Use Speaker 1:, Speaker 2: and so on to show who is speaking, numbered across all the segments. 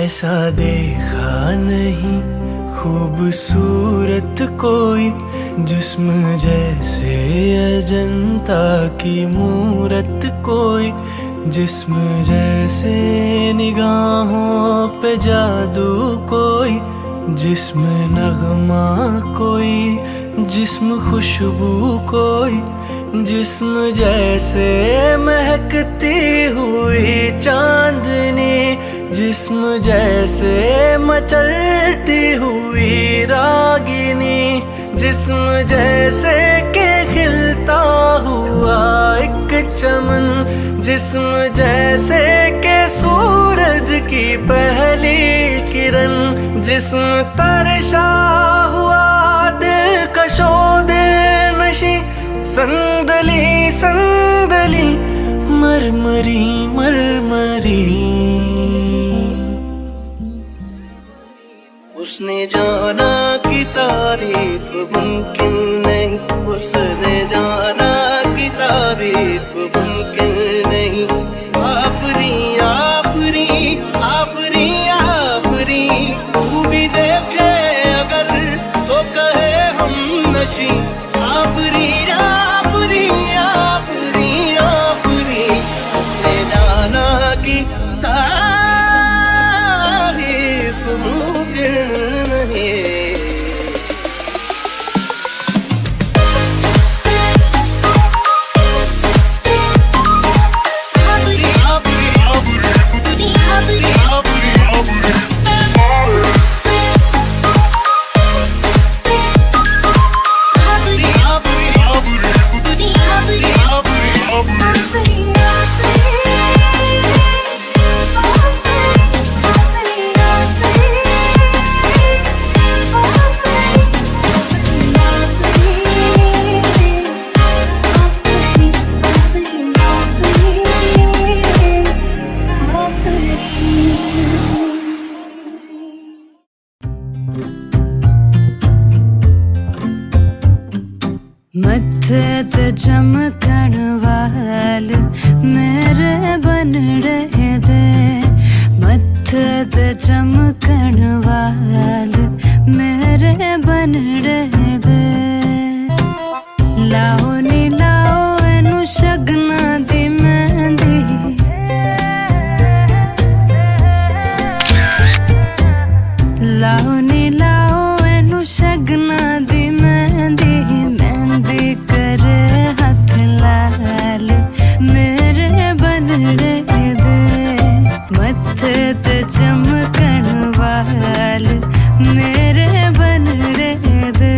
Speaker 1: ऐसा देखा नहीं खूबसूरत कोई, जिस्म जैसे अजंता की मूरत कोई, जिस्म जैसे निगाहों पे जादू कोई, जिस्म नगमा कोई, जिस्म खुशबू कोई, जिस्म जैसे महकती हुई चांदनी, जिस्म जैसे मचलती हुई रागिनी, जिस्म जैसे के खिलता हुआ एक चमन, जिस्म जैसे के सूरज की पहली किरण, जिस्म तरशा हुआ दिलकशो दिल नशी, संदली संदली मरमरी मरमरी। उसने जाना कि तारीफ मुमकिन नहीं, उसने जाना कि तारीफ मुमकिन नहीं। आफरी आफरी आफरी आफरी, तू भी देखे अगर तो कहे हम नशी। आफरी आफरी आफरी आफरी, उसने जाना कि तारीफ मुमकिन नहीं।
Speaker 2: मत्थे ते चमकण वाल मेरे बन रहे दे, मत्थे ते चमकण वाल मेरे बन रहे दे। लाओ नी लाओ एनू शगना दी मेहंदी, लाओ नी लाओ एनू शगना दी मेहंदी, करे हाथ लाल मेरे बन रहे दे, मत्थे ते चमकण वाल मेरे बन रहे दे।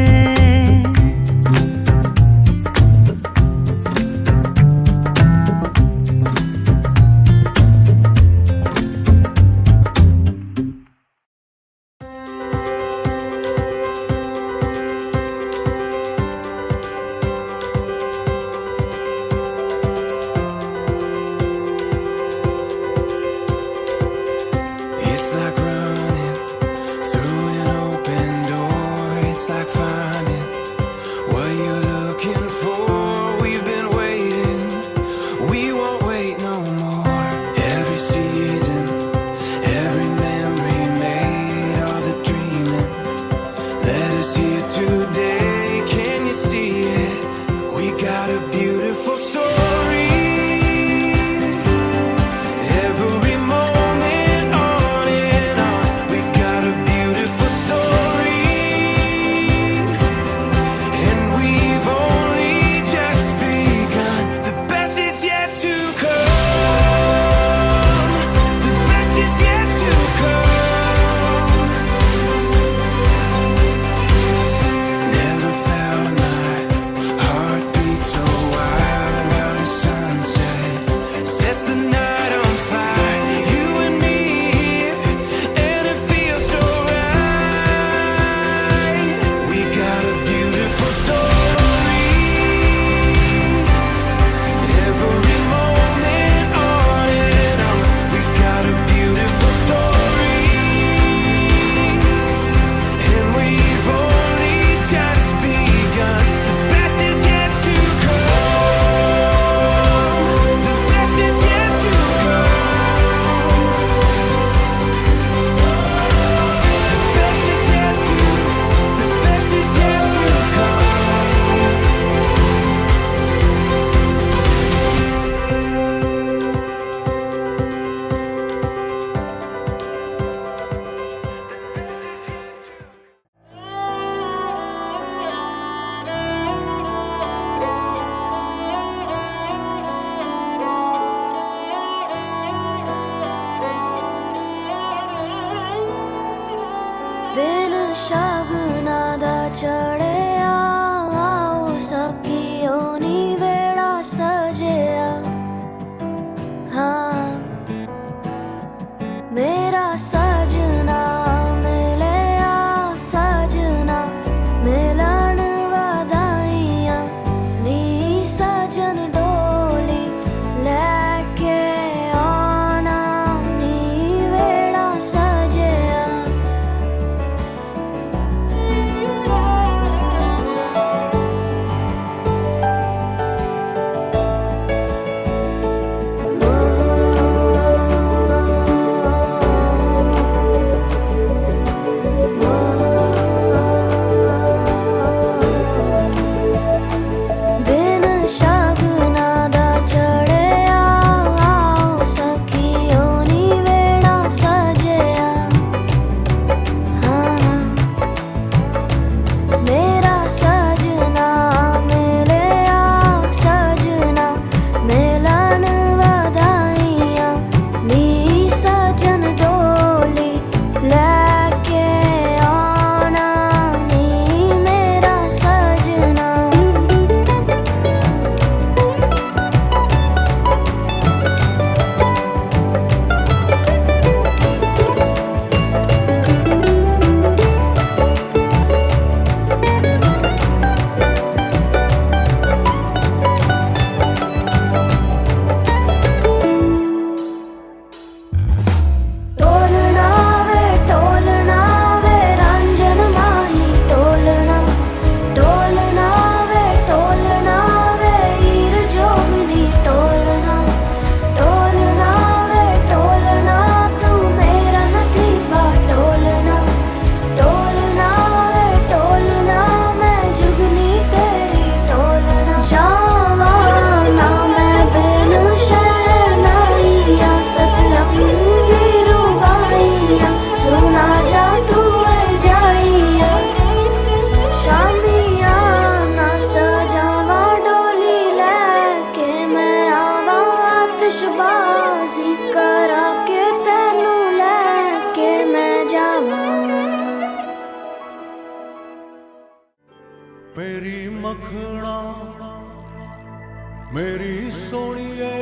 Speaker 2: चढ़े आओ सखियों नी वेड़ा सजया। हाँ मेरा सजना मिले आ सजना मिलन वधाइयां नी सजन डोली लेके आना नी वेड़ा सजया। दिन शगना दा चढ़े आओ सखियों नी वेड़ा सजया। हाँ मेरा सजना मिले आ सजना मिलन वधाइयां नी सजन डोली लेके आना नी मेरा सजना। टोलना वे रंजन माही टोलना वे हीर जोगनी टोलना वे टोलना तू मेरा नसीबा टोलना वे टोलना मैं जुगनी तेरी टोलना। जावा ना मैं बिन शहनाइया सतरंगी रूबाइया सुना जा तू जाइया। शामिया ना सजावा डोली लेके मैं आवा आतिशबाजी करा के तेनू लेके मैं जावा।
Speaker 3: मेरी मखना मेरी सोनिए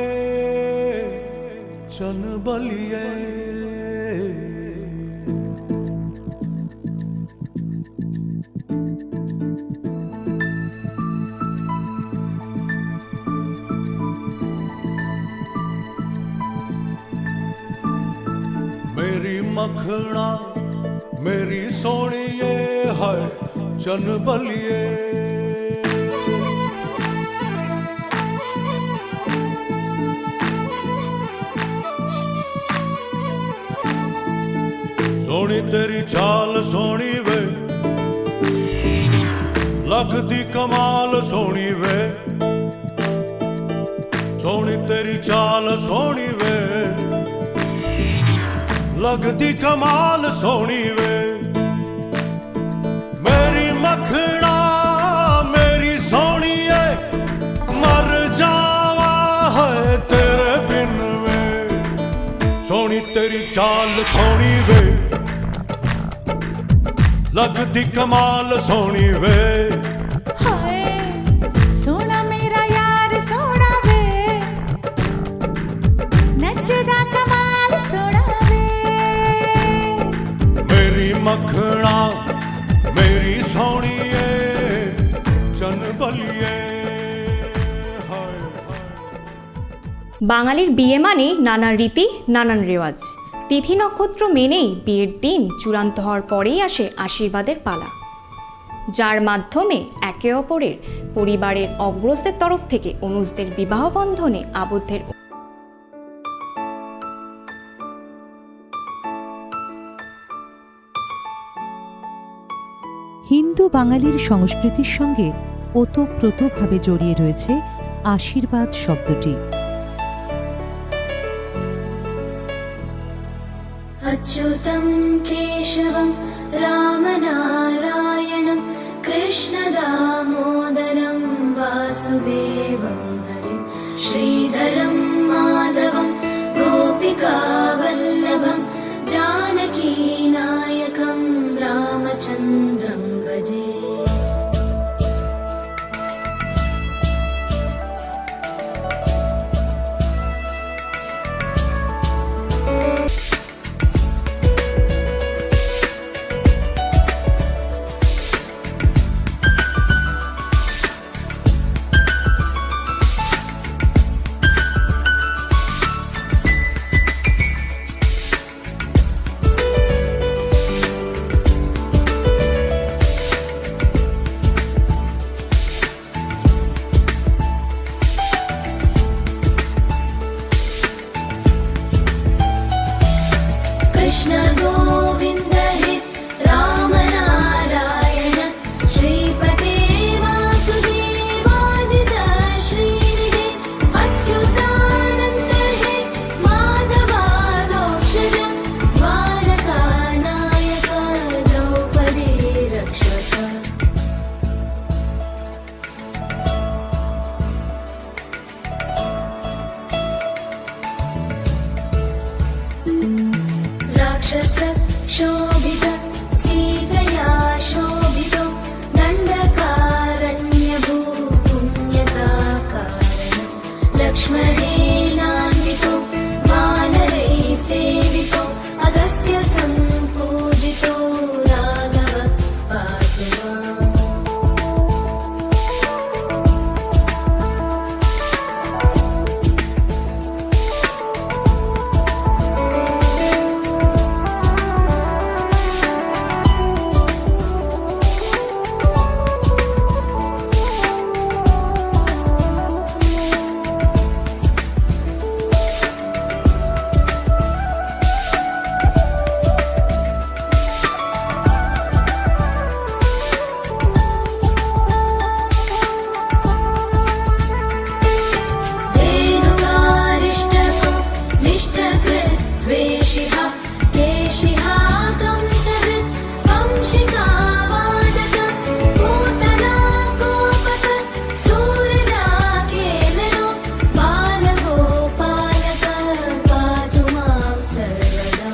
Speaker 3: चन बलिए। मेरी मखना मेरी सोनिए है चन बलिए। सोनी तेरी चाल सोनी वे लगदी कमाल सोनी वे। सोनी तेरी चाल सोनी वे लगदी कमाल सोनी वे। मेरी मखना मेरी सोनिए मर जावा है तेरे बिन वे। सोनी तेरी चाल सोनी वे लगदी कमाल सोनी वे।
Speaker 4: हाय सोना मेरा यार सोना वे नचदा कमाल सोना वे।
Speaker 3: मेरी मखना मेरी सोनिए चन बलिए।
Speaker 5: বাঙালির বিয়ে মানে নানান রীতি নানান রেওয়াজ। তিথি নক্ষত্র মেনেই বিয়ের দিন চূড়ান্ত হওয়ার পরেই আসে আশীর্বাদের পালা, যার মাধ্যমে একে অপরের পরিবারের অগ্রজদের তরফ থেকে অনুজদের বিবাহ বন্ধনে আবদ্ধের।
Speaker 6: হিন্দু বাঙালির সংস্কৃতির সঙ্গে ওতপ্রোতভাবে জড়িয়ে রয়েছে আশীর্বাদ শব্দটি।
Speaker 2: अच्युतं केशवं रामनारायणं कृष्णदामोदरं वासुदेवं हरिं श्रीधरं माधवं गोपिकावल्लभं जानकीनायकं रामचन्द्रं भजे। कृष्ण गोविन्द हे राम नारायण श्रीपते वासुदेवाजित श्रीनिधे अच्युतानन्द हे माधवादोक्षज द्वारकानायक द्रौपदी रक्षक राक्षस शोभित सीतया शोभितो दण्डकारण्यभूपुण्यता कारण लक्ष्मणेनान्वितो वानरैः सेवितो अगस्त्य सम्पूजितो राघव पातु माम्। धेनुकारिष्टको निष्ठकृत् द्वेषिः केशिः कंसहृत् वंशिकावादक पूतना कोपक सूरजाकेलनो बालगोपालक पातु मां सर्वदा।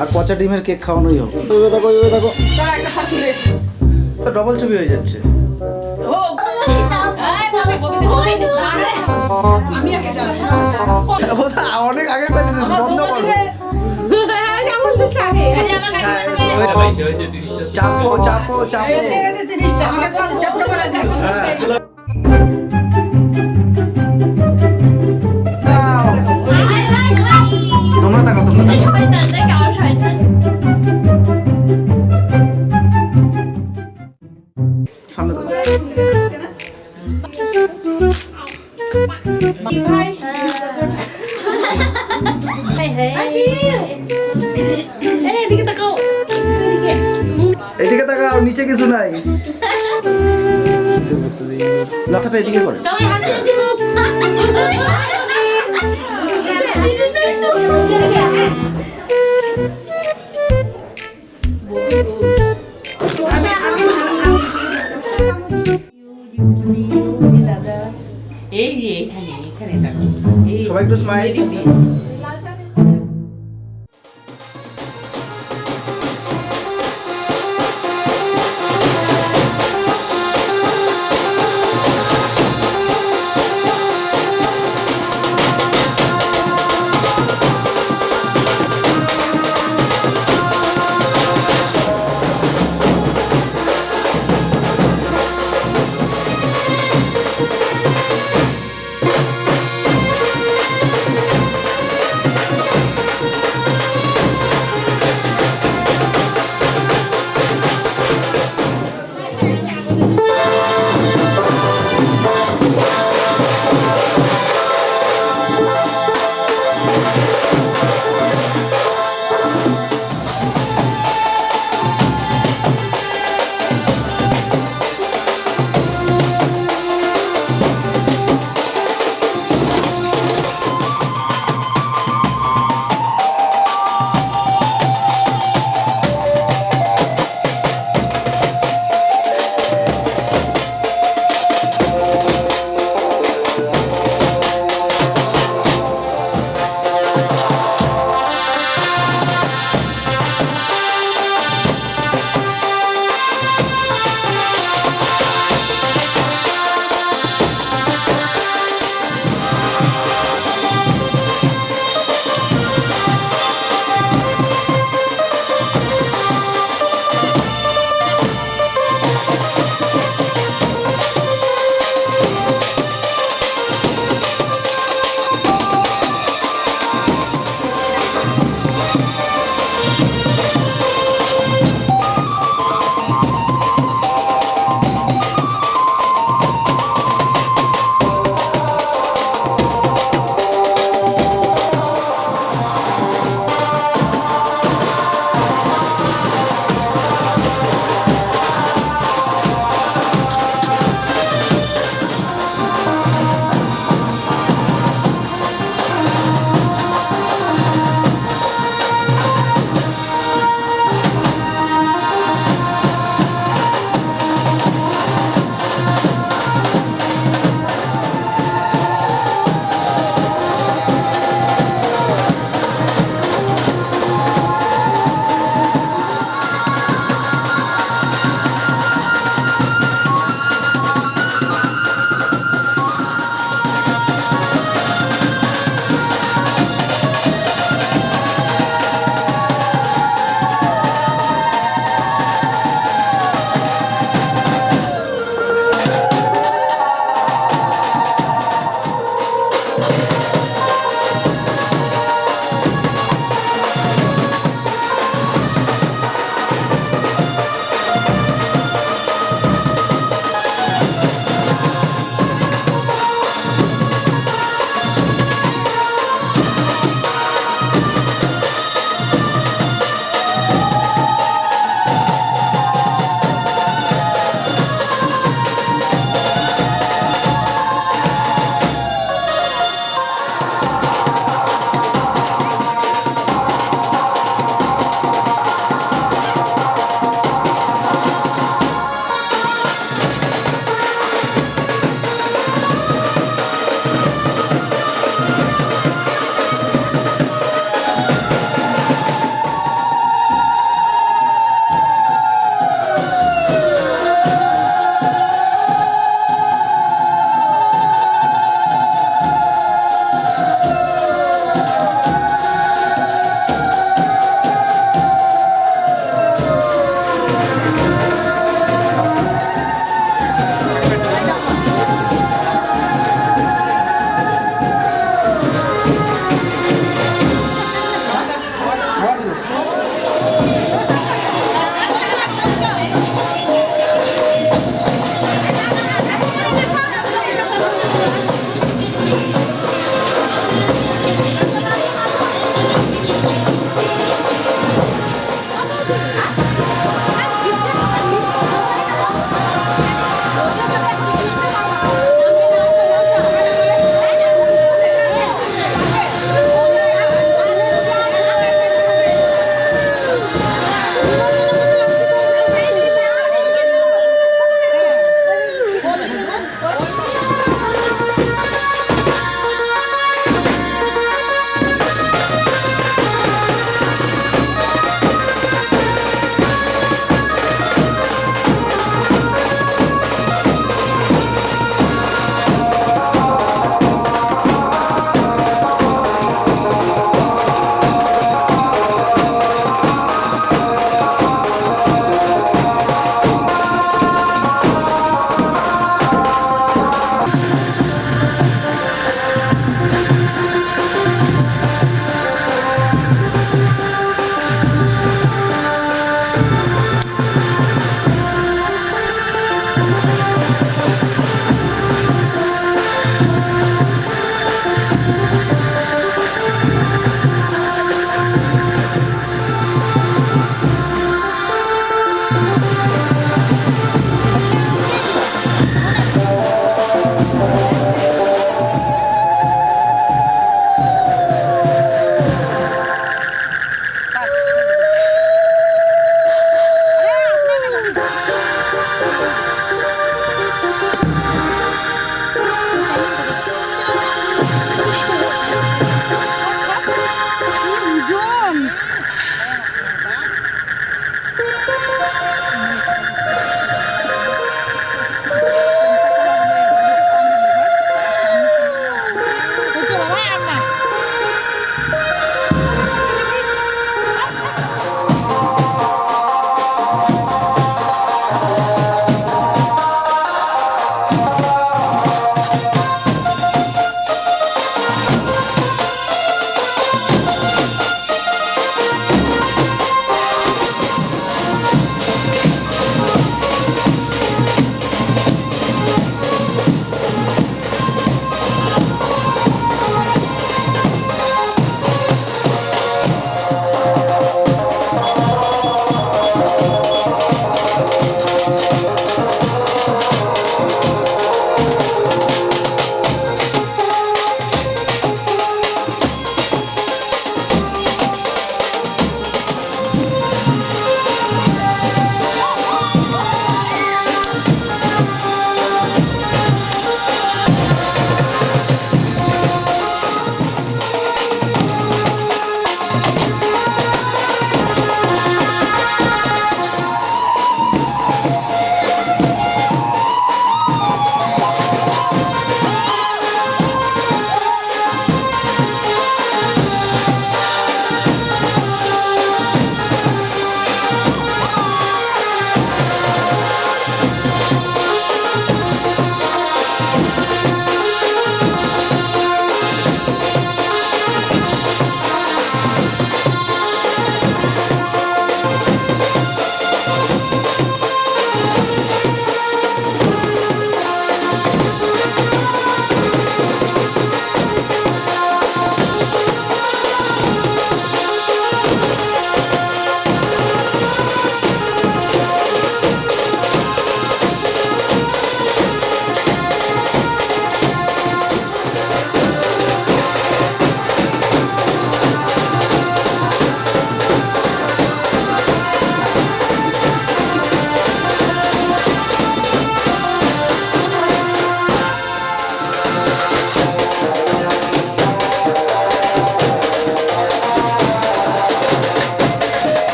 Speaker 7: আর পচা ডিমের কেক খাওয়ানোই হোক। ডবল ছবি হয়ে যাচ্ছে। অনেক আগে পেয়েছিস, বন্ধ করো। চাপো চাপো চাপো। তোমরা তাকাও, তোমরা সামনে এদিকে তাকাও, নিচে কিছু নাই। লতাটা এদিকে করে।
Speaker 8: এই যে এখানে এখানে দেখো
Speaker 7: সবাই একটু স্মাইল
Speaker 8: দিদি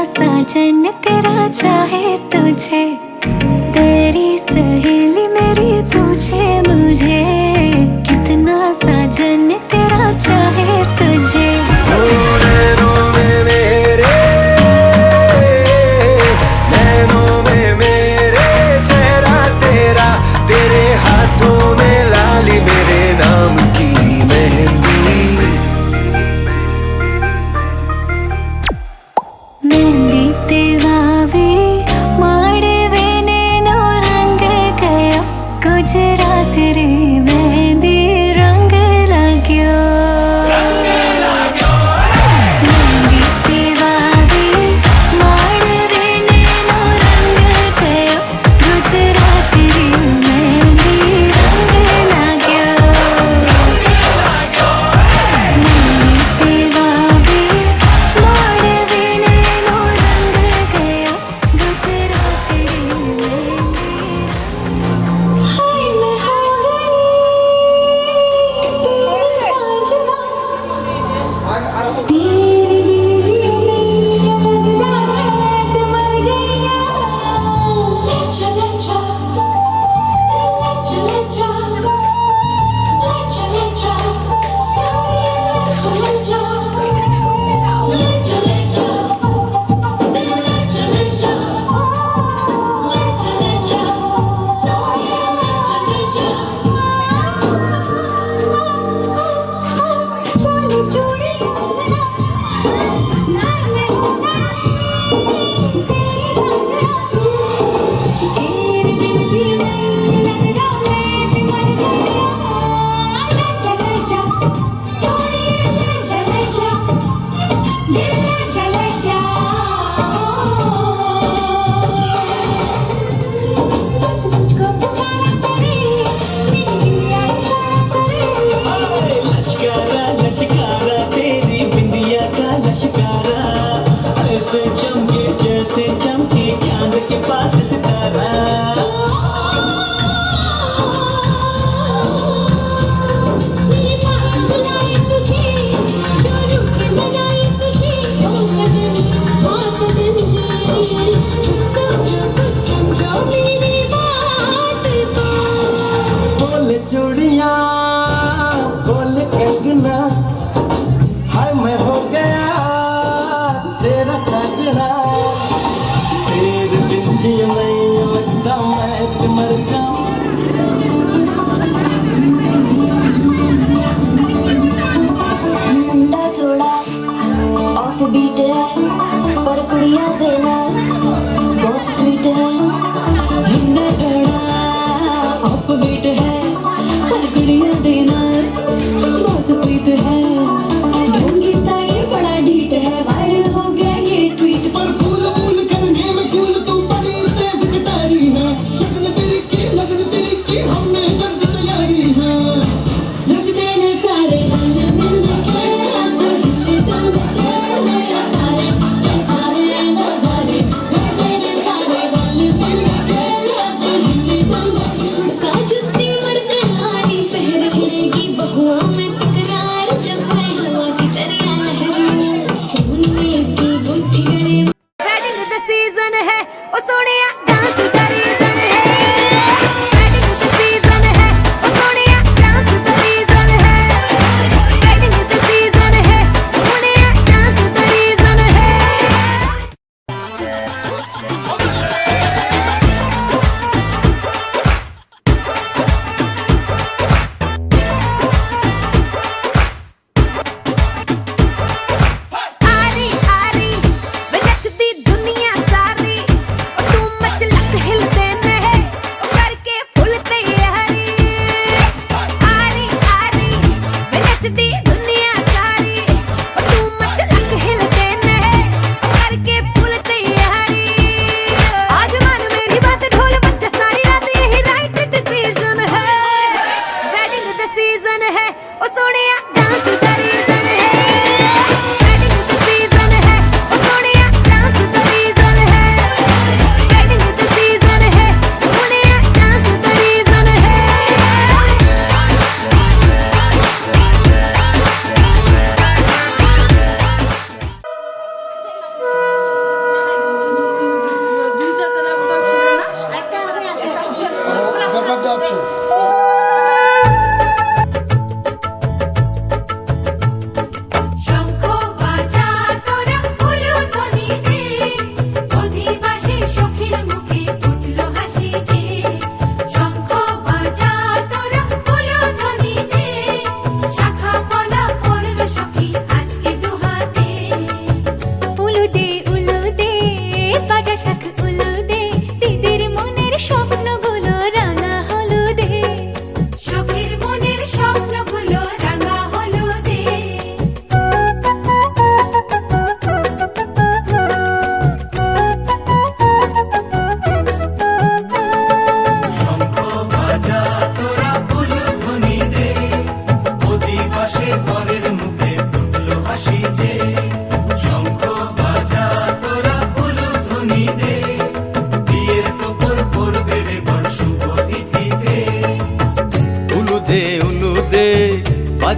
Speaker 2: सजन तेरा चाहे तुझे, तेरी सहेली मेरी पूछे मुझे, कितना सजन तेरा चाहे तुझे।
Speaker 1: नैनों में मेरे, नैनों में मेरे चेहरा तेरा, तेरे हाथों में लाली मेरे नाम की मेहंदी।
Speaker 2: मेहंदी तेरावी माड़वे नेनो रंग गया, गुजरात रे मेहंदी रंग लागे।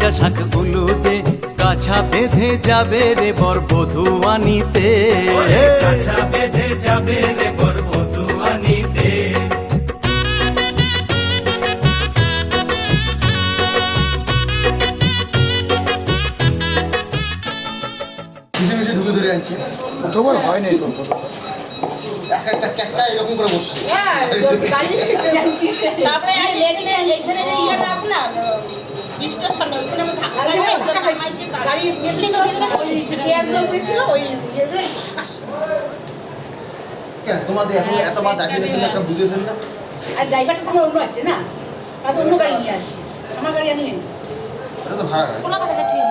Speaker 1: কাঁচা শাক উলুতে কাছা বেঁধে যাবে রে বর বধূ আনিতে, কাছা বেঁধে যাবে রে বর বধূ আনিতে।
Speaker 7: ঢুকে ধরে আনছি তোমার হয় নাই তো একটা একটা এরকম করে বসছে
Speaker 4: তারপরে এইখানে যে ইয়েটা আছে না বৃষ্টির সামনে ওইখানে আমি ধাক্কা খাইছি গাড়ি মেশিন ছিল ওই
Speaker 7: তোমাদের এত বাদ আসে একটা বুঝেছেন না।
Speaker 4: আর ড্রাইভারটা তোমার অন্য আছে না, তাহলে অন্য গাড়ি নিয়ে আসি, আমার গাড়ি আনি
Speaker 7: এটা তো ভাড়া
Speaker 4: কোলা কথা ঠিক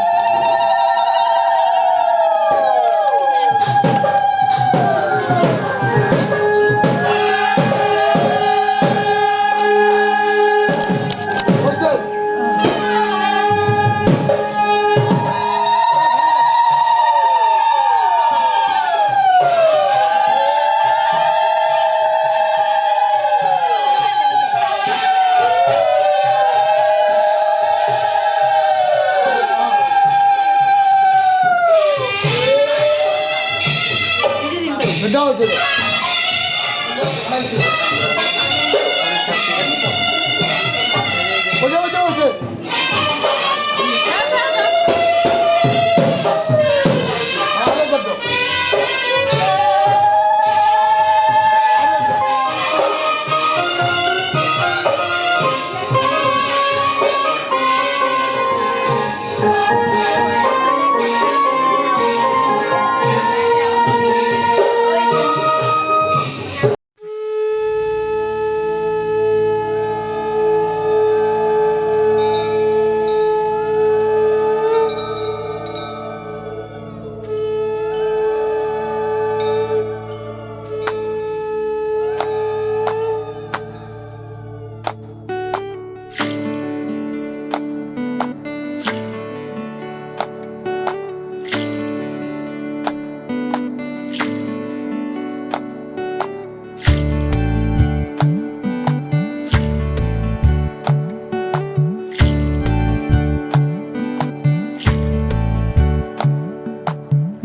Speaker 7: দাও দাও ওজে ওজে ওজে আরে দাও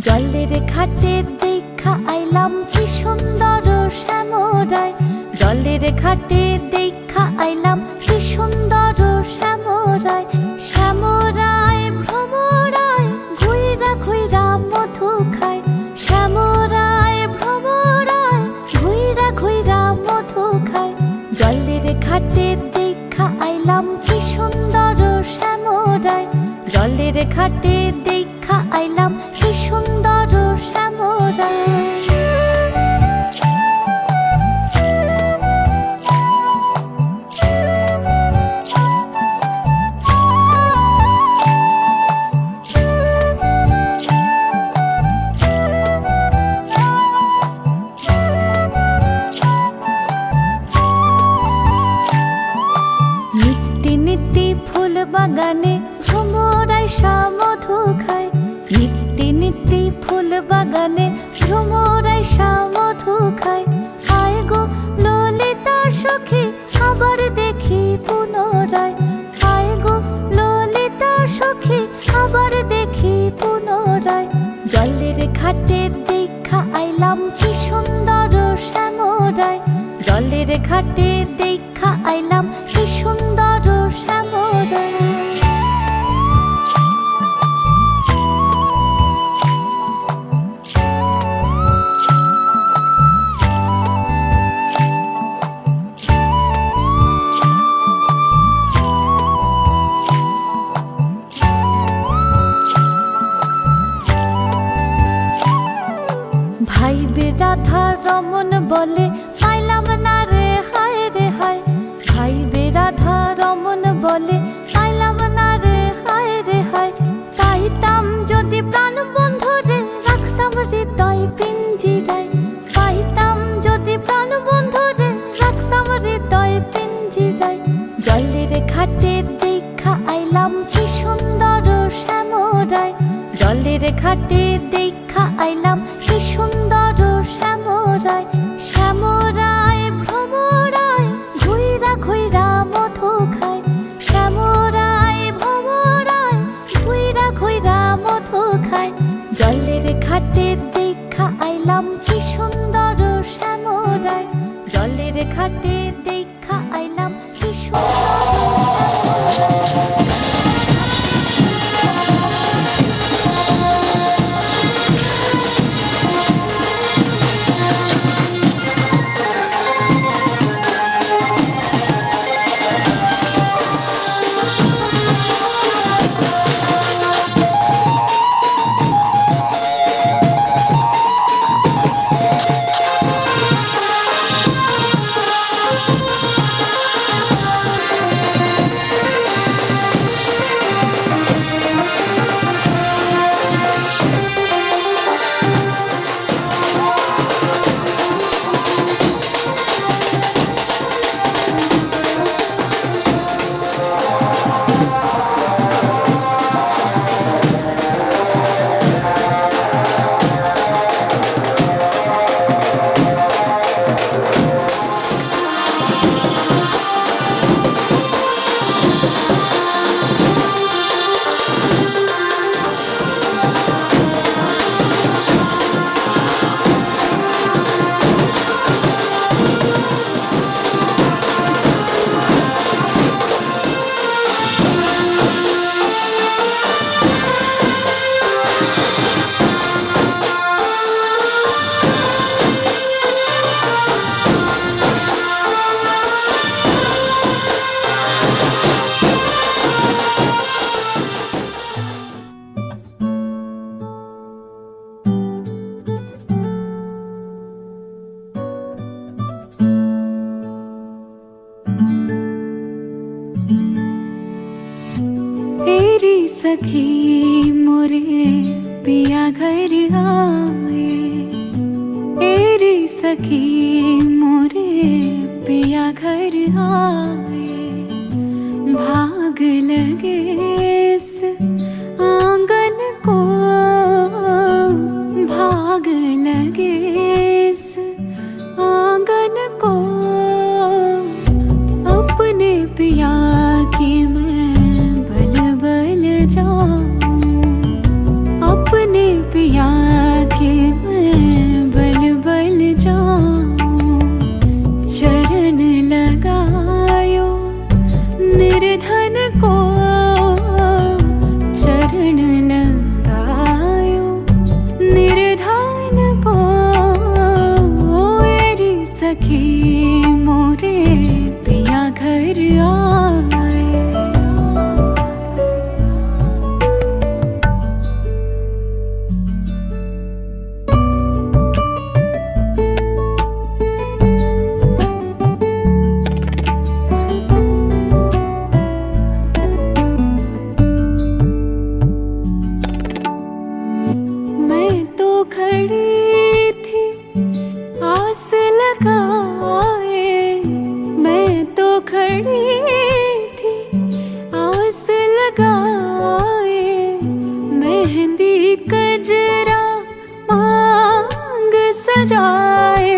Speaker 2: জলের ঘাটে দেখা আইলাম কি সুন্দর শ্যামরায়, জলের ঘাটে দেখা আইলাম কি সুন্দর শ্যামরায়, শ্যামরায় ভ্রমরায় ঘুইরা ঘুইরা মধু খায়, শ্যামরায় ভ্রমরায় ঘুইরা ঘুইরা মধু খায়, জলের ঘাটে দেখা আইলাম কি সুন্দর শ্যামরায়, জলের ঘাটে দেখা আইলাম কি সুন্দর শ্যামরায়। নিত্যি নিত্যি ফুল বাগানে ভ্রমরায় মধু খায়, নিত্যি নিত্যি ফুল বাগানে ভ্রমরায় মধু খায়, হায় গো ললিতা সখী আবার দেখি পুনরায়, হায় গো ললিতা সখী আবার দেখি পুনরায়, জলের ঘাটে দেখা আইলাম কি সুন্দর শ্যামরায়, জলের ঘাটে দেখা আইলাম কি সুন্দর শ্যামরায়। ভাইবে রাধা রমন বলে পাইলাম না রে হায় রে হায়, ভাইবে রাধা রমন বলে পাইলাম না রে হায় রে হায়, পাইতাম যদি প্রাণ বন্ধু রে রাখতাম হৃদয় পিঞ্জিরায়, পাইতাম যদি প্রাণ বন্ধু রে রাখতাম হৃদয় পিঞ্জিরায়, জলের ঘাটে দেখা আইলাম কি সুন্দর শ্যামরায়, জলের ঘাটে দেখা আইলাম কি সুন্দর শ্যামরায়, শ্যামরায় ভ্রমরায় ঘুইরা ঘুইরা মধু খায়, শ্যামরায় ভ্রমরায় পাইলাম কি সুন্দর শ্যামরায়, জলের ঘাটে দেখা আইলাম কি सखी मोरे पिया घर आए, तेरी सखी मोरे पिया घर आए, भाग लगे इस आंगन को, भाग लगे इस आंगन को, अपने पिया की अपने पिया के मैं बल बल जाऊं, चरण लगायो निर्धन को, चरण लगायो निर्धन को, मेरी सखी मोरे पिया घर आए। सजाए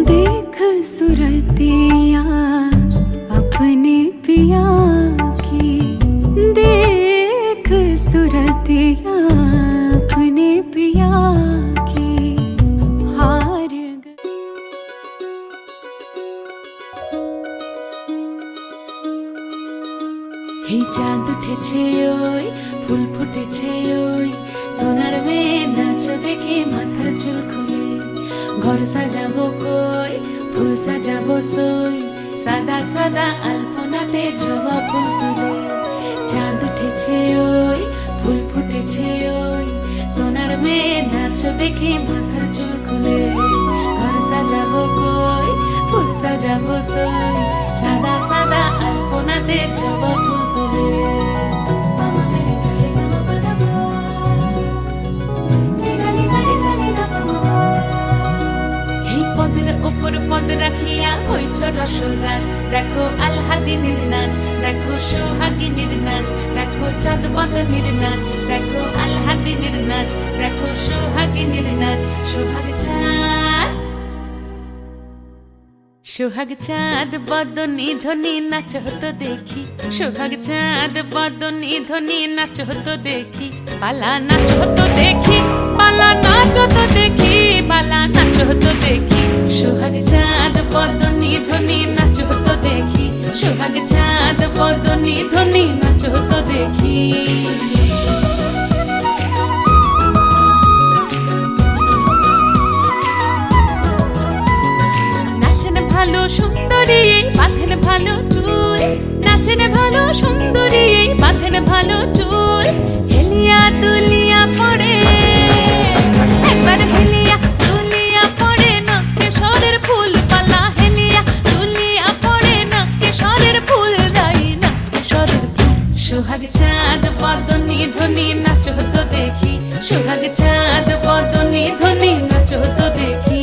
Speaker 2: देख सुरतिया अपने पिया की, देख सुरतिया अपने पिया की, हार हे चाँद उठेছে ওই ফুল ফুটেছে ওই সোনার মেয়ে নাচ দেখে মাথার চুল খুলে, ঘর সাজাবো কই ফুল সাজাবো সই, সাদা সাদা আলপনাতে জবা ফুল তুলে, চাঁদ উঠেছে ওই ফুল ফুটেছে ওই সোনার মেয়ে নাচ দেখে মাথার চুল খুলে, ঘর সাজাবো কই ফুল সাজাবো সই, সাদা সাদা আলপনাতে জবা ফুল তুলে। পদ রাখিয়া হইছ রসরাজ, দেখো আলহাদিনের নাচ, দেখো সোহাগিনীর নাচ, দেখো চাঁদ বদনের নাচ, দেখো আলহাদিনের নাচ, দেখো সোহাগিনীর নাচ, সোহাগ চাঁদ সোহাগ চাঁদ বদনী ধ্বনি নাচ হতো দেখি, সোহাগ চাঁদ বদনী ধ্বনি নাচ হতো দেখি, পালা নাচ হতো দেখি, পালা নাচ হতো
Speaker 9: দেখি বালা নাচো তো দেখি সোহাগ চাঁদ বদনি ধ্বনি নাচো তো দেখি সোহাগ চাঁদ বদনি ধ্বনি নাচো তো দেখি নাচেন ভালো সুন্দরী বাঁধেন ভালো চুল নাচেন ভালো সুন্দরী বাঁধেন ভালো চুল হেলিয়া দুলিয়া পড়ে একবার হেলিয়া দুলিয়া পড়ে না কেশরের ফুল পালা হেলিয়া দুলিয়া পড়ে না কেশরের ফুল রাই না কেশরের ফুল সোহাগ চাঁদ বদনি ধ্বনি নাচো তো দেখি সোহাগ চাঁদ বদনি ধ্বনি নাচো তো দেখি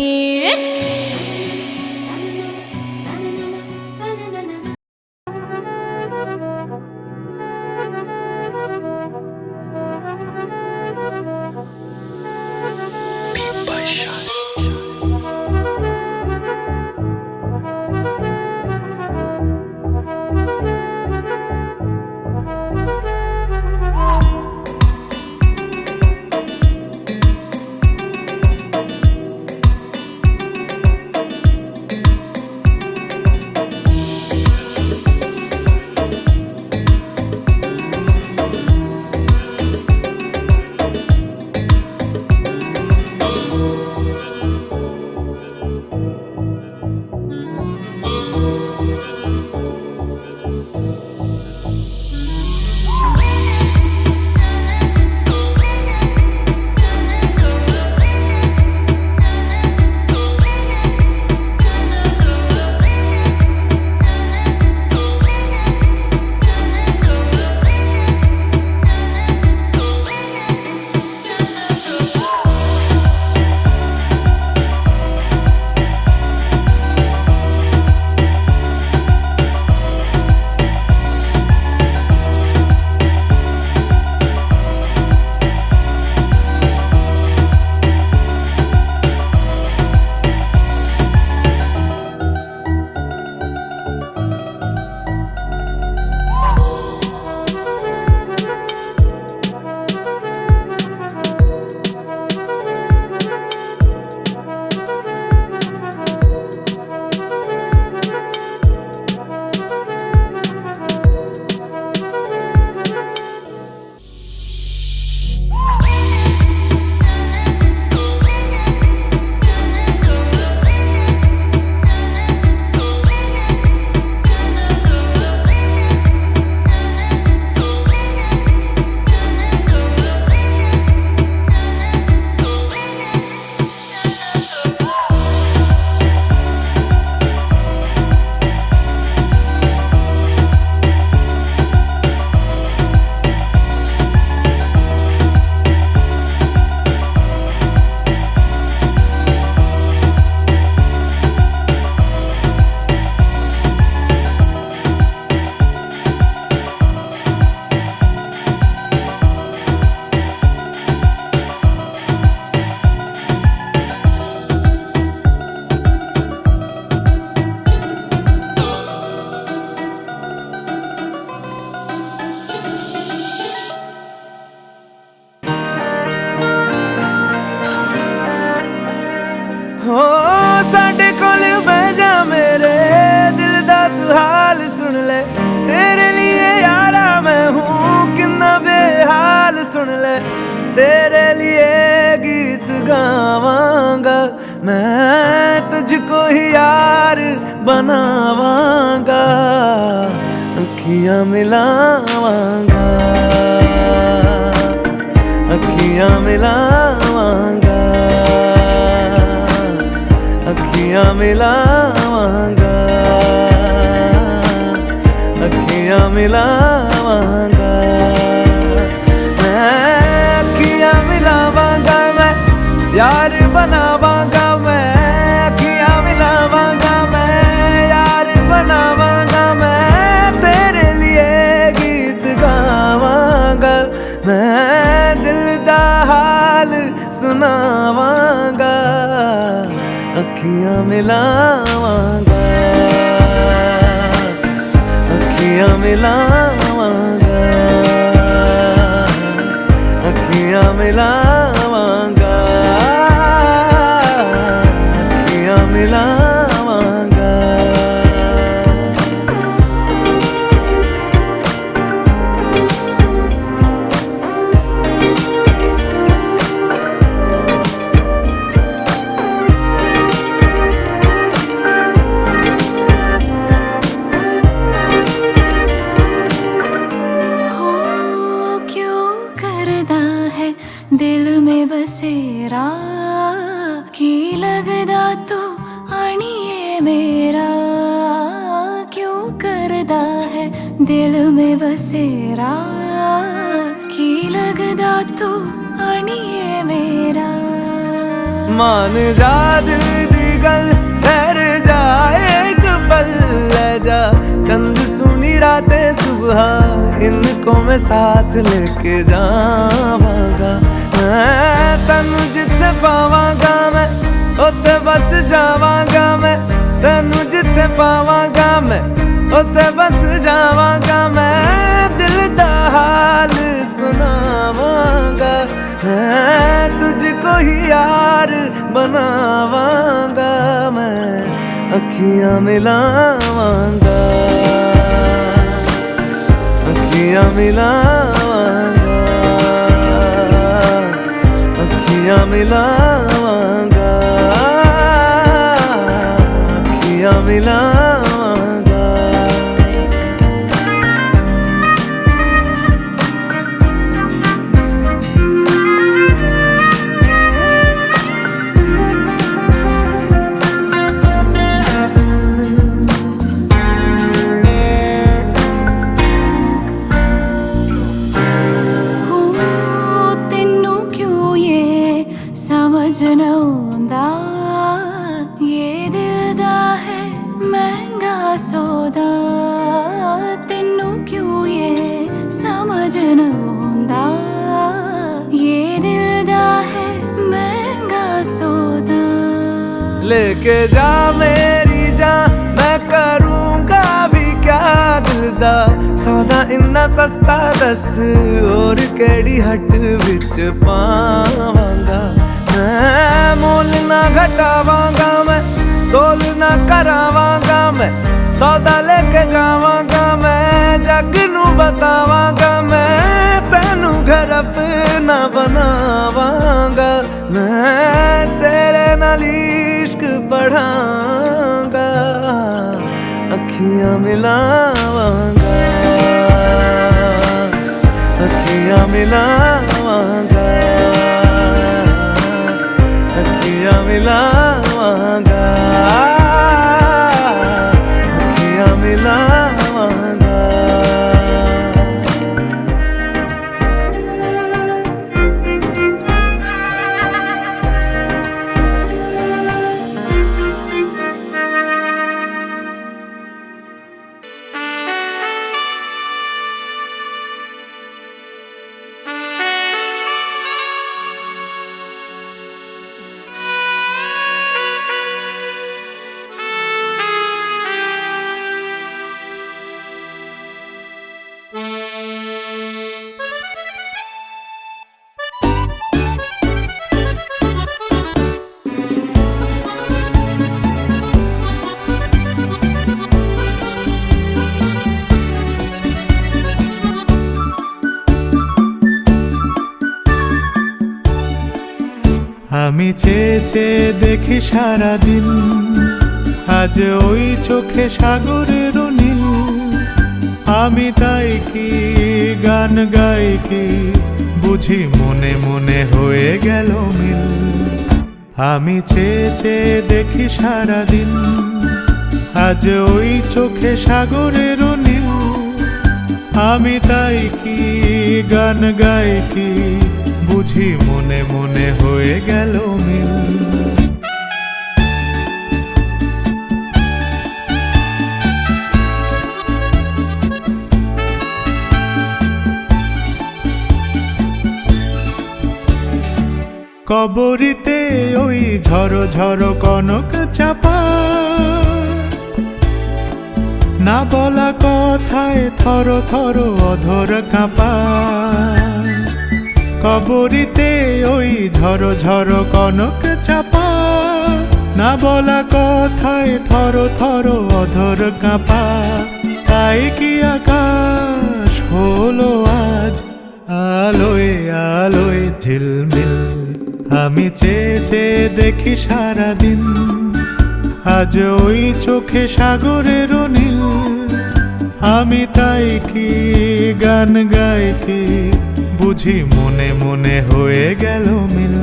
Speaker 1: सुन ले तेरे लिए गीत गावांगा मैं तुझको ही यार बनावांगा अखियां मिलावांगा अखियां मिलावांगा अखियां मिलावांगा अखियां मिलावांगा अखियां मिलावांगा मैं यार बनावांगा मैं अखियां मिलावांगा मैं यार बनावांगा मैं तेरे लिए गीत गावांगा मैं दिल दा हाल सुनावांगा अखियां मिलावांगा अखियां मिलावांगा अखियां मिलावांगा
Speaker 2: करदा है दिल में बसेरा की लगदा तू अणिए मेरा क्यों करदा है दिल में बसेरा की लगदा तू अणिए मेरा
Speaker 1: मान जा दिल दी गल ठहर जा एक पल ले जा चंद सुनी रातें सुबह इनको मैं साथ लेके जावांगा मैं तैनू जिथे पावांगा मैं उत्थे बस जावांगा मैं तैनू जिथे पावांगा मैं उत्थे बस जावांगा मैं दिल दा हाल सुनावांगा मैं तुझको ही यार बनावांगा मैं अखियां मिलावांगा अखियां मिलावांगा अखियां मिलावांगा अखियां मिलावांगा
Speaker 2: सौदा तेनू क्यों ये समझ न आंदा ये दिल दा है महंगा सौदा
Speaker 1: लेके जा मेरी जान मैं करूँगा भी क्या दिल दा सौदा इन्ना सस्ता दस और केड़ी हट विच पावांगा मैं मोल ना घटावांगा मैं तोल ना करावांगा मैं सौदा लेके जावांगा मैं जग नू बतावांगा मैं तैनू घर अपना बनावांगा मैं तेरे नाल इश्क पढ़ांगा अखियां मिलावांगा अखियां मिलावांगा अखियां मिलावांगा अखियां मिलावांगा
Speaker 10: আমি চেয়ে চেয়ে দেখি সারাদিন আজ ওই চোখে সাগরের নীল আমি তাই কি গান গাই কি বুঝি মনে মনে হয়ে গেল মিল আমি চেয়ে চেয়ে দেখি সারাদিন আজ ওই চোখে সাগরের নীল আমি তাই কি গান গাই কি বুঝি মনে মনে হয়ে গেল মিল কবরিতে ওই ঝড়ো ঝড়ো কনক চাপা না বলা কথায় থর থর অধর কাঁপা কবরিতে ওই ঝড়ো ঝড়ো কনক চাপা না বলা কথায় থর থর অধর কাঁপা তাই কি আকাশ হলো আজ আলোয় আলোয় ঝিলমিল আমি চেয়ে চেয়ে দেখি সারাদিন আজ ওই চোখে সাগরের নীল আমি তাই কি গান গাই কি বুঝি মনে মনে হয়ে গেল মিল।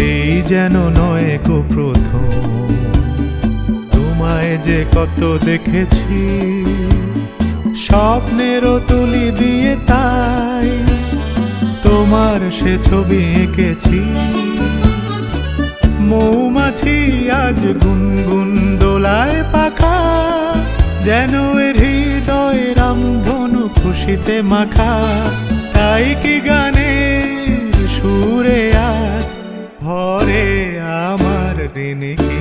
Speaker 10: এই যেন নয় গো প্রথম, তোমায় যে কত দেখেছি স্বপ্নেরও তুলি দিয়ে, তাই তোমার সে ছবি এঁকেছি। মৌমাছি আজ গুনগুন দোলায় পাখা, যেন এর হৃদয় রামধনু খুশিতে মাখা। তাই কি গানের সুরে আজ ভরে আমার ঋণীকে।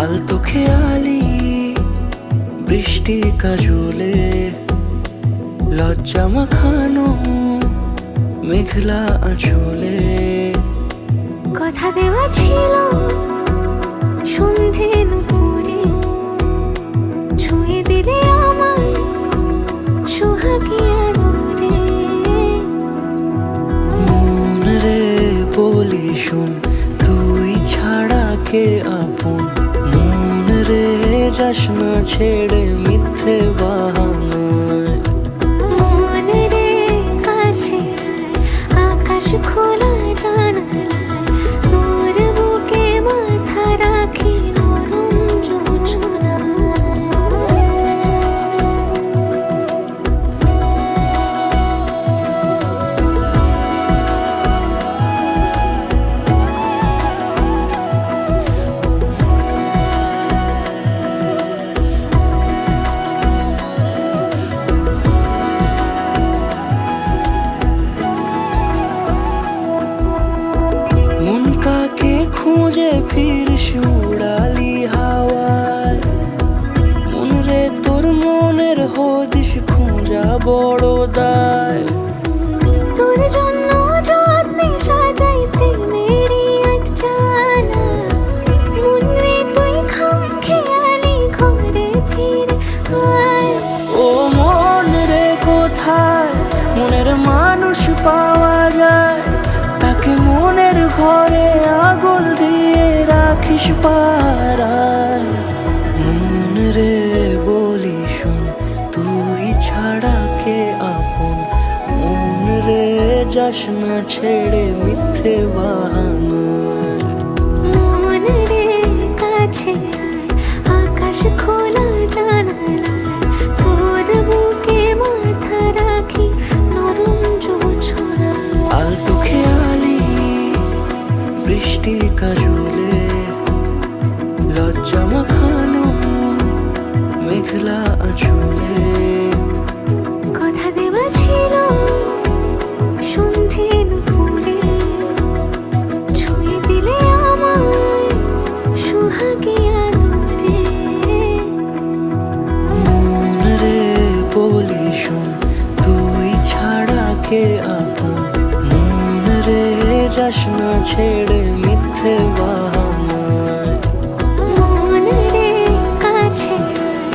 Speaker 11: আলতো খেয়ালি বৃষ্টি কাজলে, লজ্জা মাখানো মেঘলা আঁচলে।
Speaker 2: কথা দেওয়া ছিল সন্ধে নুপুরে, ছুঁয়ে দিলে আমায় সোহাগী আদরে।
Speaker 11: মন রে বলি শোন, তুই ছাড়া কে আপন। মন রে যাস না ছেড়ে মিথ্যে বাহানায়।
Speaker 2: মন রে কাছে আয়, আকাশ খোলা জানালায়, তোর বুকে মাথা রাখি নরম যোছনায়।
Speaker 11: মন কাকে খুঁজে ফিরিস উড়ালি হাওয়ায়। মন রে তোর মনের হদিস খোঁজা বড় দায়।
Speaker 2: তোর জন্য যত্নে সাজাই প্রেমেরই আটচালা, মন রে তুই খামখেয়ালি ঘরে ফিরে আয়।
Speaker 11: ও মন রে কোথায় মনের মানুষ পাওয়া যায়, তাকে মনের ঘরে আগুন দিয়ে রাখিস পাড়ায়। মন রে বলি শোন, তুই ছাড়া কে আপন। মন রে যাস না ছেড়ে মিথ্যে বাহানায়।
Speaker 2: মন রে কাছে আয়, আকাশ খোলা জানালায়, তোর বুকে মাথা রাখি নরম যোছনায়।
Speaker 11: আলতো খেয়ালি বৃষ্টি কাজলে, লজ্জা মাখানো মেঘলা আঁচলে।
Speaker 2: কথা দেওয়া ছিল সন্ধে নুপুরে, ছুঁয়ে দিলে আমায় সোহাগী আদরে।
Speaker 11: মন রে বলি শোন, তুই ছাড়া কে আপন। মন রে যাস না ছেড়ে মিথ্যে বাহানায়।
Speaker 2: মন রে কাছে আয়,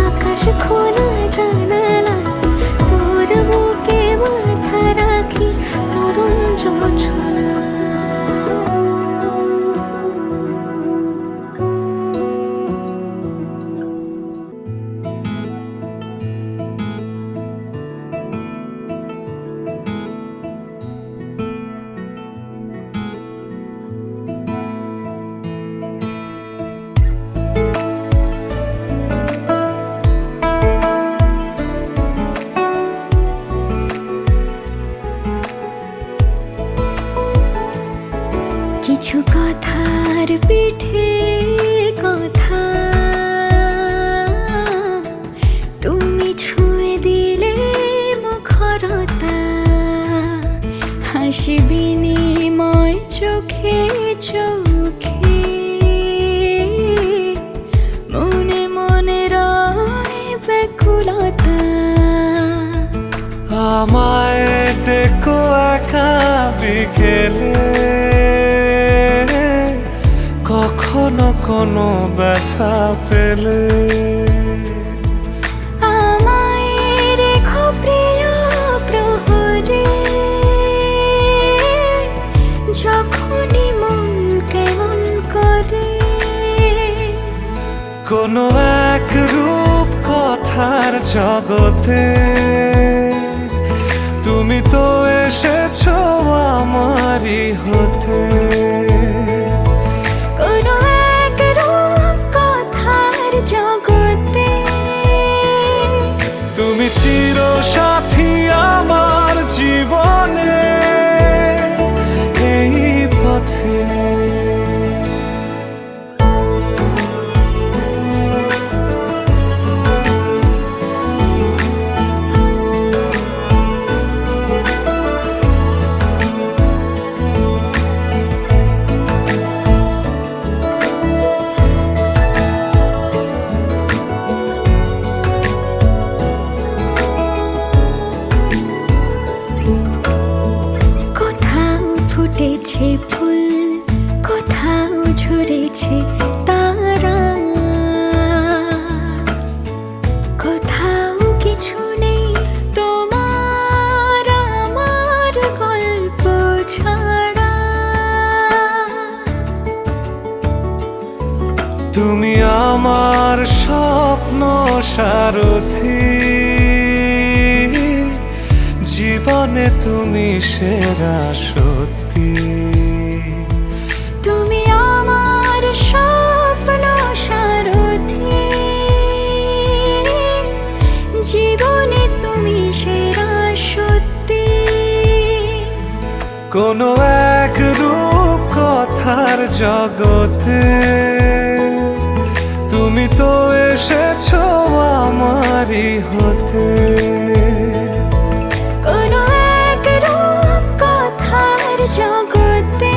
Speaker 2: আকাশ খোলা জানালায়, তোর বুকে মাথা রাখি নরম যোছনায়। কিছু কথার পিঠে কথা, তুমি ছুঁয়ে দিলে মুখরতা, হাসি বিনিময় চোখ
Speaker 9: রে চোখে, মনে মনে রয় ব্যাকুলতা।
Speaker 11: আমায় ডেকো একা বিকেলে, কখনো কোনো ব্যথা পেলে।
Speaker 9: আমায় রেখো প্রিয় প্রহরে, যখনই মন কেমন করে।
Speaker 11: কোনো এক রূপ কথার জগতে তুমি তো এসেছো আমারই হতে।
Speaker 9: কোনো এক রূপ কথার জগতে
Speaker 11: তুমি চির সাথী আমার জীবনে, এই পথে।
Speaker 9: কোথাও ফুটেছে ফুল, কোথাও ঝরেছে তারা, কোথাও কিছু নেই তোমার আমার গল্প ছাড়া।
Speaker 11: তুমি আমার স্বপ্ন সারথি, জীবনে তুমি সেরা সত্যি।
Speaker 9: তুমি আমার স্বপ্ন সারথি, জীবনে তুমি সেরা সত্যি।
Speaker 11: কোনো এক রূপ কথার জগতে তুমি তো এসেছো আমারই হতে।
Speaker 9: কোনো এক রূপ কথার জগতে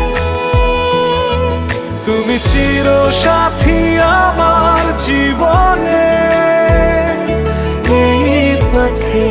Speaker 11: তুমি চির সাথী আমার জীবনে,
Speaker 9: এই পথে।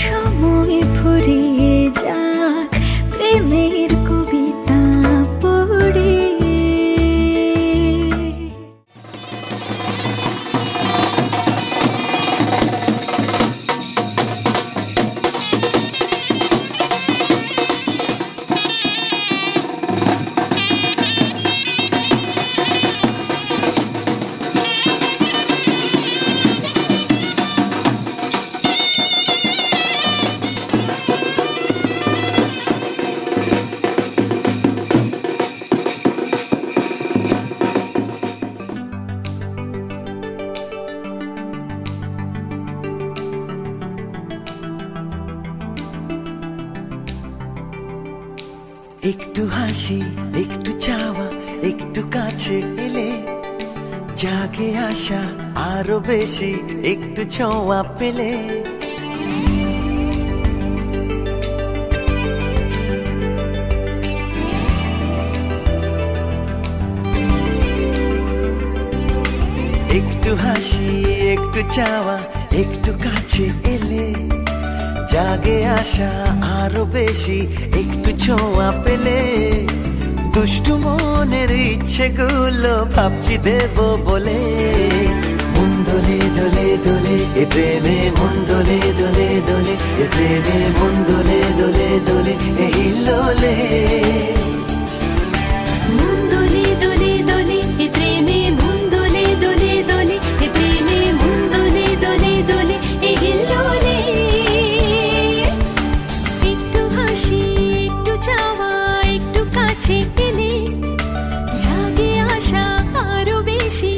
Speaker 9: সময় ফুরিয়ে যাক প্রেমের কবিতা পড়ে।
Speaker 11: একটু হাসি, একটু চাওয়া, একটু কাছে এলে জাগে আশা আরো বেশি, একটু ছোঁয়া পেলে। একটু হাসি, একটু চাওয়া, একটু কাছে এলে জাগে আশা আরো বেশি, একটু ছোঁয়া পেলে। দুষ্টু মনের ইচ্ছেগুলো ভাবছি দেব বলে। মন দোলে দোলে দোলে এ প্রেমে, মন দোলে দোলে দোলে এ প্রেমে, মন দোলে দোলে দোলে এ হিল্লোলে।
Speaker 9: মন দোলে দোলে দোলে এ প্রেমে, মন দোলে দোলে দোলে এ প্রেমে, মন দোলে দোলে দোলে এ হিল্লোলে। একটু হাসি, একটু চাওয়া, একটু কাছে এলে জাগে আশা আরো বেশি,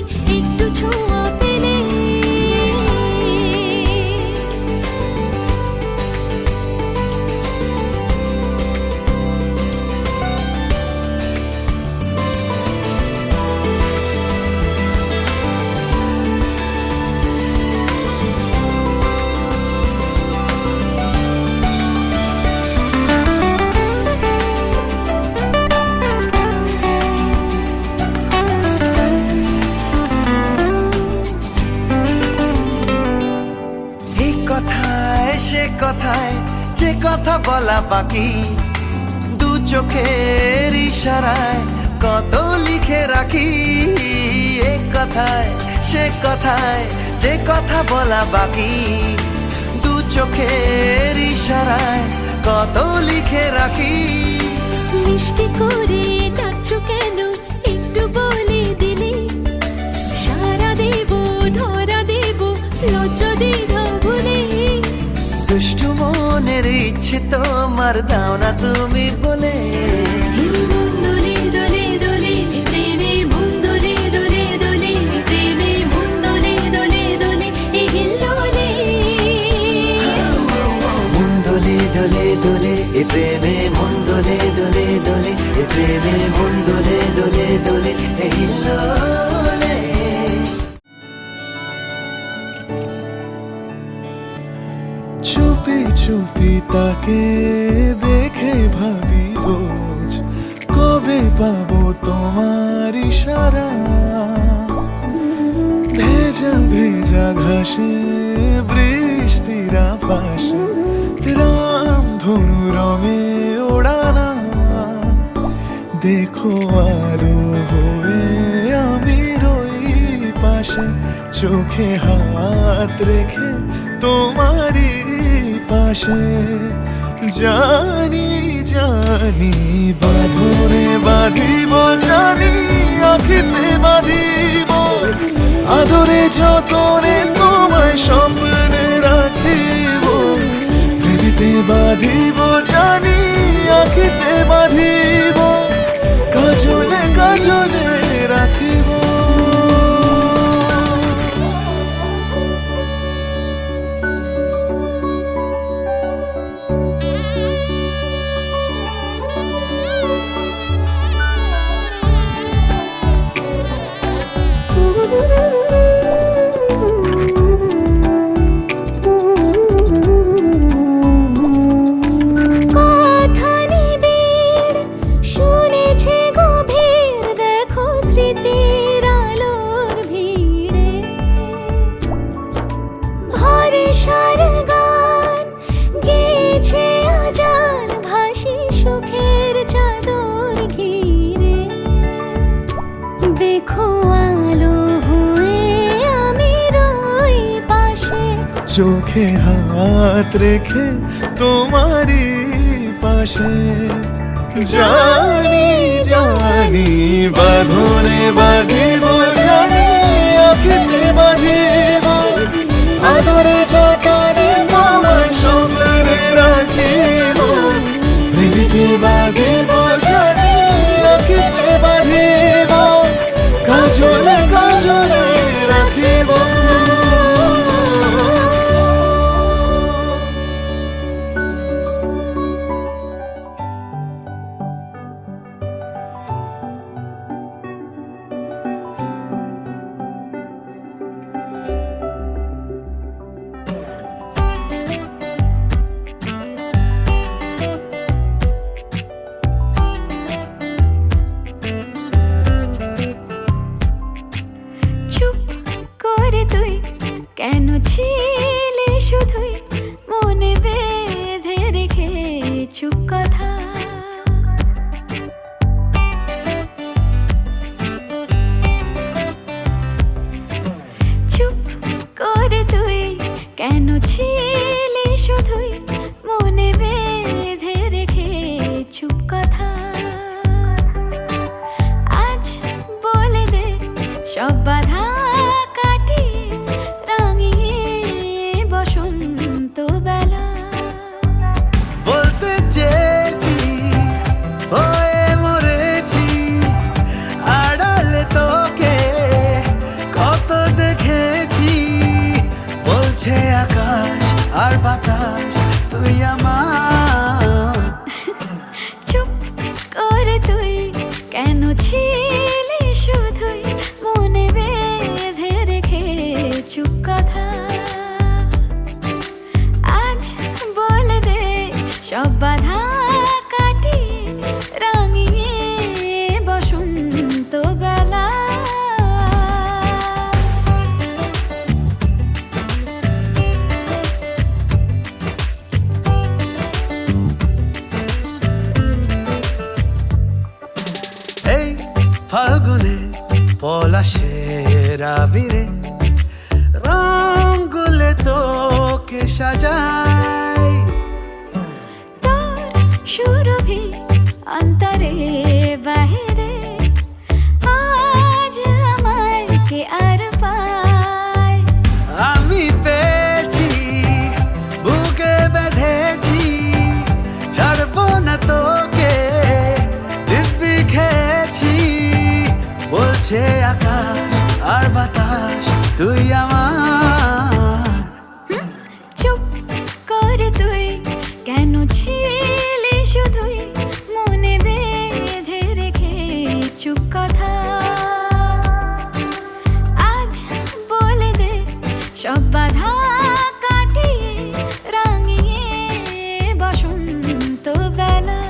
Speaker 11: কথা বলা বাকি, দু চোখের ইশারায় কত লিখে রাখি। এক কথায় সে কথায় যে কথা বলা বাকি, দু চোখের ইশারায় কত লিখে রাখি।
Speaker 9: মিষ্টি করে ডাকছো কেন একটু বলে দিলে, সারা দেব ধরা দেব লজ্জা দেব বলে।
Speaker 11: দুষ্টু মনের ইচ্ছে তোমার দাও না তুমি বলে।
Speaker 9: দোলে দোলে দোলে প্রেমে মন দোলে দোলে দোলে প্রেমে মন দোলে দোলে দোলে এই হিল্লোলে।
Speaker 11: মন দোলে দোলে দোলে এ প্রেমে মন দোলে দোলে দোলে এ প্রেমে মন দোলে দোলে দোলে এ হিল্লোলে।
Speaker 10: চুপি চুপি তাকে দেখে ভাবি রোজ, কবে পাবো তোমার ইশারা। ভেজা ভেজা ঘাসে বৃষ্টির পাশে রাম ধনু রঙে ওড়ানা। দেখো আরো হয়ে আমি রই পাশে, চোখে হাত রেখে তোমারই পাশে। জানি জানি বাঁধনে বাঁধিব, জানি আখিতে বাঁধিব, আদরে যতনে তোমায় স্বপ্নে রাখিব। প্রেমেতে বাঁধিব, জানি আখিতে বাঁধিব, কাজলে কাজলে রাখিব।
Speaker 9: কথা নিবিড় শুনেছে গভীর, দেখো স্মৃতির আলোর ভিড়ে। ভরসার গান গেছে আজান, ভাসি সুখের চাদর ঘিরে। দেখো আলো হয়ে আমি রই পাশে,
Speaker 10: চোখে হাত রেখে তোমারই পাশে। জানি জানি বাঁধনে বাঁধিব, জানি আখিতে বাঁধিব, আদরে যতনে তোমায় স্বপ্নে রাখিব। প্রেমেতে বাঁধিব, জানি আখিতে বাঁধিব, কাজলে কাজলে রাখিব।
Speaker 9: চুপ করে তুই কেন ছিলে শুধুই, মনে বেঁধে রেখে চুপ কথা। চুপ করে তুই কেন ছিলে শুধুই, মনে বেঁধে রেখে চুপ কথা। আজ বলে দে সব বাধা কাটিয়ে, রাঙিয়ে বসন্ত বেলা।
Speaker 11: বলতে চেয়েছি হয়ে মরেছি, আড়ালে তোকে কত দেখেছি। বলছে আকাশ আর বাতাস তুই আমার।
Speaker 9: চুপ করে তুই কেন ছিলে শুধুই, মনে বেঁধে রেখে চুপ কথা। আজ বলে দে সব বাধা কাটিয়ে, রাঙিয়ে বসন্ত বেলা।
Speaker 11: যাবি রে রং গুলে তোকে সাজাই
Speaker 2: তোর সুরভি অন্তরে বাহিরে আজ আমায় কে আর পায়
Speaker 11: আমি পেয়েছি বুকে বেঁধেছি ছাড়বো না তোকে দিব্যি খেয়েছি বলছে আকাশ আর বাতাস তুই আমার
Speaker 2: চুপ করে তুই কেন ছিলি শুধুই মনে বেঁধে রেখে চুপ কথা আজ বলে দে সব বাধা কাটিয়ে রাঙিয়ে বসন্ত বেলা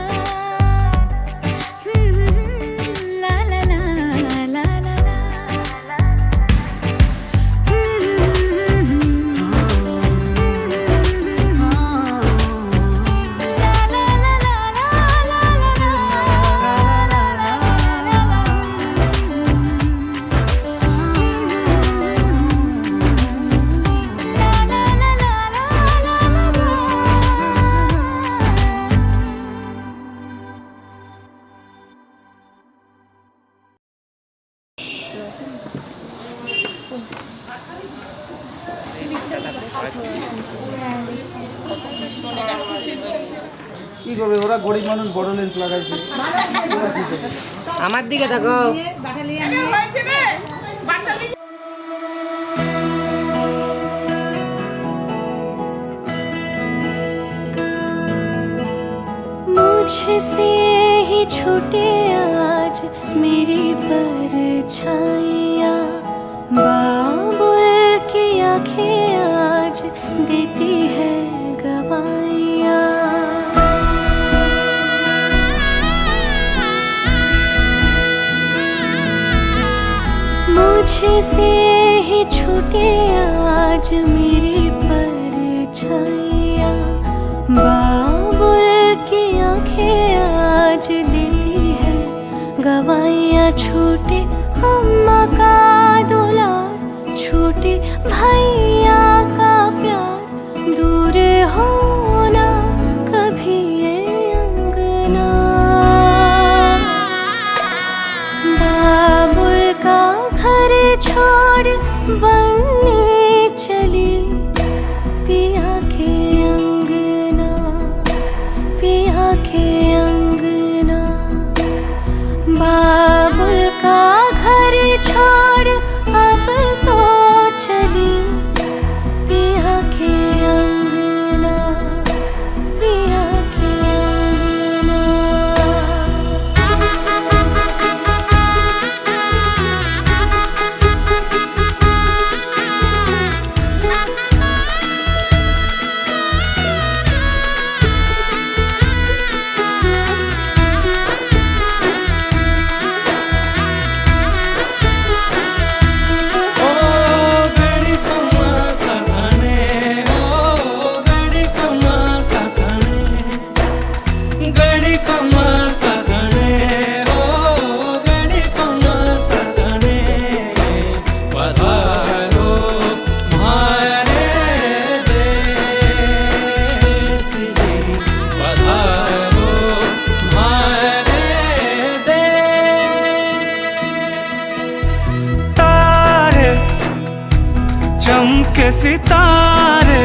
Speaker 2: লা লা লা লা লা লা
Speaker 7: কি করবে ওরা গরিব মানুষ বড় লেন্স লাগাইছে
Speaker 8: আমার দিকে থাকো
Speaker 2: मुझसे ही छूटे आज मेरी परछाइयाँ बाबुल की आंखें आज देती है गवाइयाँ मुझसे ही छूटे आज मेरी परछाइयाँ बाबुल की आंखें आज देती है गवाइयाँ छूटे अम्मा का दुलार छूटे भैया का प्यार दूर होना कभी ये अंगना बाबुल का घर छोड़ बनने चली पिया के अंगना पिया के अंगना बाबुल का घर छोड़ अब तो चली पिया के अंगना पिया के अंगना
Speaker 1: चमके सितारे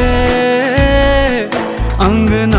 Speaker 1: अंगना